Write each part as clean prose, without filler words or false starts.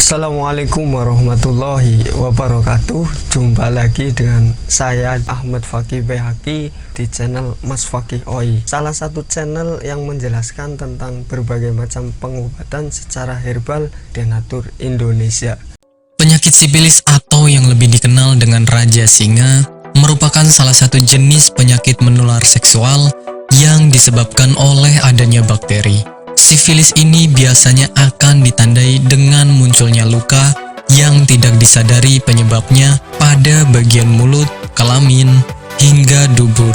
Assalamualaikum warahmatullahi wabarakatuh. Jumpa lagi dengan saya Ahmad Fakih Behaki di channel Mas Fakih Oi, salah satu channel yang menjelaskan tentang berbagai macam pengobatan secara herbal denatur Indonesia. Penyakit sifilis atau yang lebih dikenal dengan Raja Singa merupakan salah satu jenis penyakit menular seksual yang disebabkan oleh adanya bakteri. Sifilis ini biasanya akan ditandai dengan munculnya luka yang tidak disadari penyebabnya pada bagian mulut, kelamin, hingga dubur.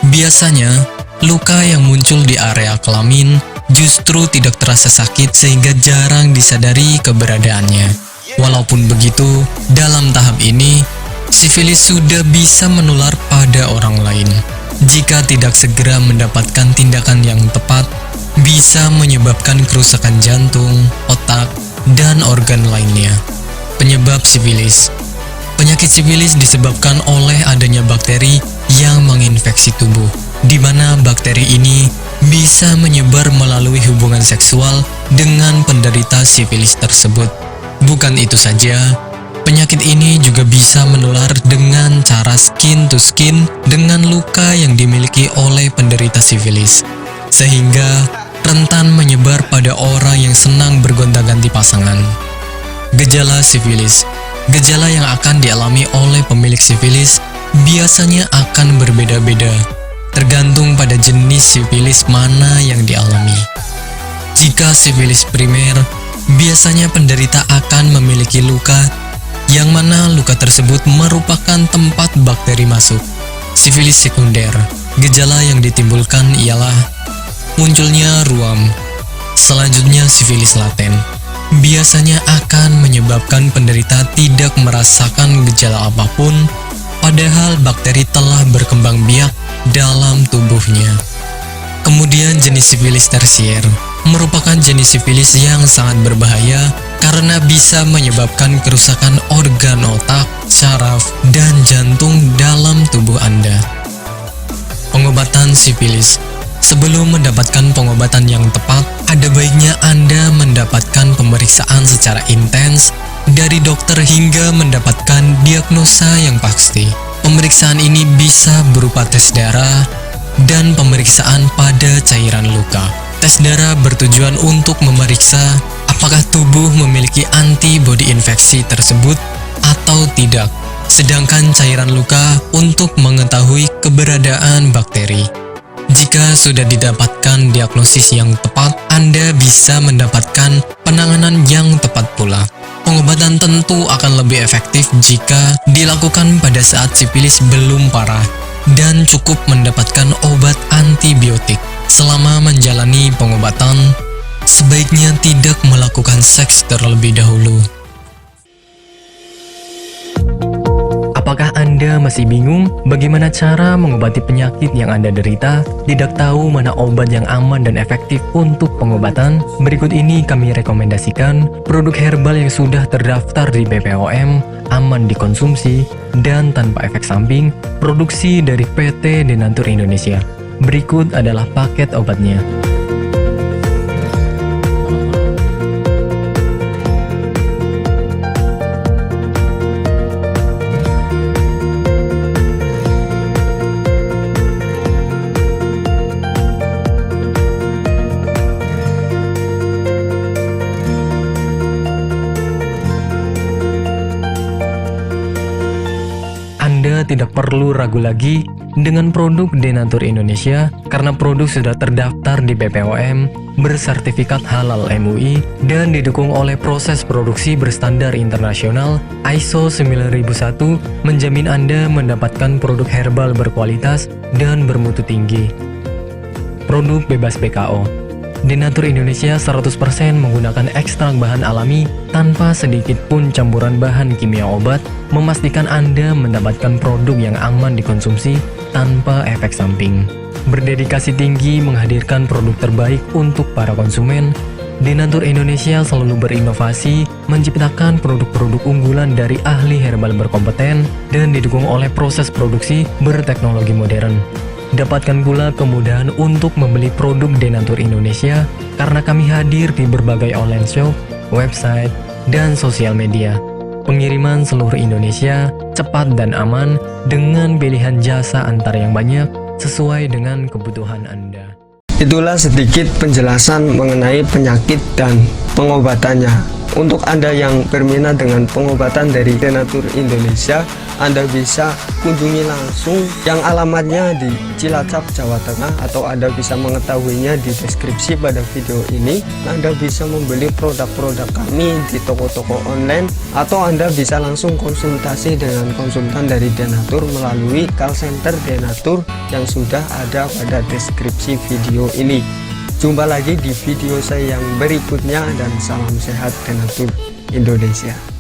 Biasanya, luka yang muncul di area kelamin justru tidak terasa sakit sehingga jarang disadari keberadaannya. Walaupun begitu, dalam tahap ini, sifilis sudah bisa menular pada orang lain. Jika tidak segera mendapatkan tindakan yang tepat, bisa menyebabkan kerusakan jantung, otak, dan organ lainnya. Penyebab sifilis. Penyakit sifilis disebabkan oleh adanya bakteri yang menginfeksi tubuh, di mana bakteri ini bisa menyebar melalui hubungan seksual dengan penderita sifilis tersebut. Bukan itu saja, penyakit ini juga bisa menular dengan cara skin to skin dengan luka yang dimiliki oleh penderita sifilis, sehingga rentan menyebar pada orang yang senang bergonta-ganti pasangan. Gejala sifilis. Gejala yang akan dialami oleh pemilik sifilis biasanya akan berbeda-beda, tergantung pada jenis sifilis mana yang dialami. Jika sifilis primer, biasanya penderita akan memiliki luka, yang mana luka tersebut merupakan tempat bakteri masuk. Sifilis sekunder. Gejala yang ditimbulkan ialah munculnya ruam. Selanjutnya sifilis laten. Biasanya akan menyebabkan penderita tidak merasakan gejala apapun, padahal bakteri telah berkembang biak dalam tubuhnya. Kemudian jenis sifilis tersier merupakan jenis sifilis yang sangat berbahaya karena bisa menyebabkan kerusakan organ otak, saraf, dan jantung dalam tubuh Anda. Pengobatan sifilis. Sebelum mendapatkan pengobatan yang tepat, ada baiknya Anda mendapatkan pemeriksaan secara intens dari dokter hingga mendapatkan diagnosa yang pasti. Pemeriksaan ini bisa berupa tes darah dan pemeriksaan pada cairan luka. Tes darah bertujuan untuk memeriksa apakah tubuh memiliki antibodi infeksi tersebut atau tidak, sedangkan cairan luka untuk mengetahui keberadaan bakteri. Jika sudah didapatkan diagnosis yang tepat, Anda bisa mendapatkan penanganan yang tepat pula. Pengobatan tentu akan lebih efektif jika dilakukan pada saat sifilis belum parah dan cukup mendapatkan obat antibiotik. Selama menjalani pengobatan, sebaiknya tidak melakukan seks terlebih dahulu. Apakah Anda masih bingung bagaimana cara mengobati penyakit yang Anda derita? Tidak tahu mana obat yang aman dan efektif untuk pengobatan? Berikut ini kami rekomendasikan produk herbal yang sudah terdaftar di BPOM, aman dikonsumsi, dan tanpa efek samping, produksi dari PT Denatur Indonesia. Berikut adalah paket obatnya. Anda tidak perlu ragu lagi dengan produk Denatur Indonesia karena produk sudah terdaftar di BPOM, bersertifikat halal MUI, dan didukung oleh proses produksi berstandar internasional ISO 9001, menjamin Anda mendapatkan produk herbal berkualitas dan bermutu tinggi. Produk bebas BKO. Denatur Indonesia 100% menggunakan ekstrak bahan alami tanpa sedikit pun campuran bahan kimia obat, memastikan Anda mendapatkan produk yang aman dikonsumsi tanpa efek samping. Berdedikasi tinggi menghadirkan produk terbaik untuk para konsumen, Denatur Indonesia selalu berinovasi, menciptakan produk-produk unggulan dari ahli herbal berkompeten dan didukung oleh proses produksi berteknologi modern. Dapatkan pula kemudahan untuk membeli produk Denatur Indonesia karena kami hadir di berbagai online shop, website, dan sosial media. Pengiriman seluruh Indonesia cepat dan aman dengan pilihan jasa antar yang banyak sesuai dengan kebutuhan Anda. Itulah sedikit penjelasan mengenai penyakit dan pengobatannya. Untuk Anda yang berminat dengan pengobatan dari Denatur Indonesia, Anda bisa kunjungi langsung yang alamatnya di Cilacap, Jawa Tengah, atau Anda bisa mengetahuinya di deskripsi pada video ini. Anda bisa membeli produk-produk kami di toko-toko online, atau Anda bisa langsung konsultasi dengan konsultan dari Denatur melalui call center Denatur yang sudah ada pada deskripsi video ini. Jumpa lagi di video saya yang berikutnya, dan salam sehat Denatur Indonesia.